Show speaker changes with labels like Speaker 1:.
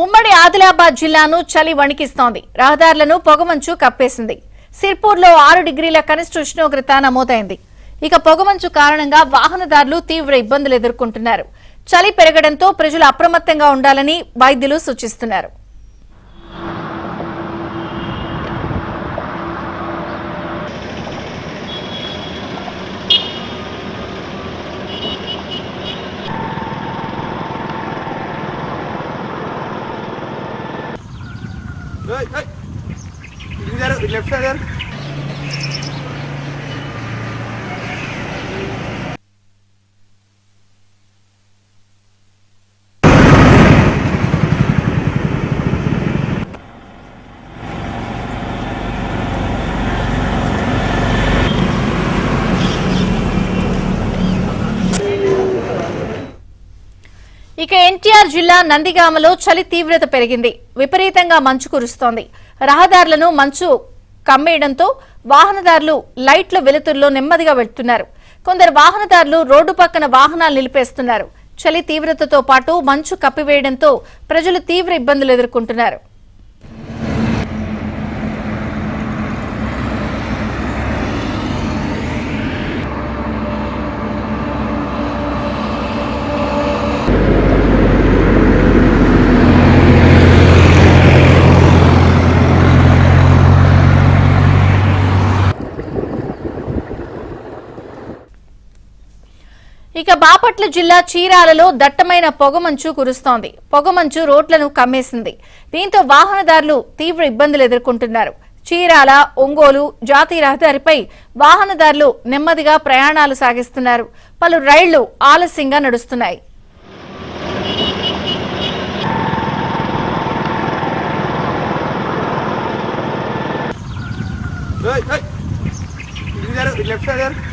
Speaker 1: ఉమ్మడి ఆదిలాబాద్ జిల్లాను చలి వణికిస్తోంది. రహదారులను పొగమంచు కప్పేసింది. సిర్పూర్లో 6 డిగ్రీల కనిష్ట ఉష్ణోగ్రత నమోదైంది. ఇక పొగమంచు కారణంగా వాహనదారులు తీవ్ర ఇబ్బందులు ఎదుర్కొంటున్నారు. చలి పెరగడంతో ప్రజలు అప్రమత్తంగా ఉండాలని వైద్యులు సూచిస్తున్నారు.
Speaker 2: left side there.
Speaker 1: ఇక ఎన్టీఆర్ జిల్లా నందిగామలో చలి తీవ్రత పెరిగింది. విపరీతంగా మంచు కురుస్తోంది. రహదారులను మంచు కమ్మేయడంతో వాహనదారులు లైట్ల వెలుతురులో నెమ్మదిగా వెళ్తున్నారు. కొందరు వాహనదారులు రోడ్డు పక్కన వాహనాలు నిలిపేస్తున్నారు. చలి తీవ్రతతో పాటు మంచు కప్పివేయడంతో ప్రజలు తీవ్ర ఇబ్బందులు ఎదుర్కొంటున్నారు. ఇక బాపట్ల జిల్లా చీరాలలో దట్టమైన పొగమంచు కురుస్తోంది. పొగమంచు రోడ్లను కమ్మేసింది. దీంతో వాహనదారులు తీవ్ర ఇబ్బందులు ఎదుర్కొంటున్నారు. చీరాల ఒంగోలు జాతీయ రహదారిపై వాహనదారులు నెమ్మదిగా ప్రయాణాలు సాగిస్తున్నారు. పలు రైళ్లు ఆలస్యంగా నడుస్తున్నాయి.
Speaker 2: Left side there.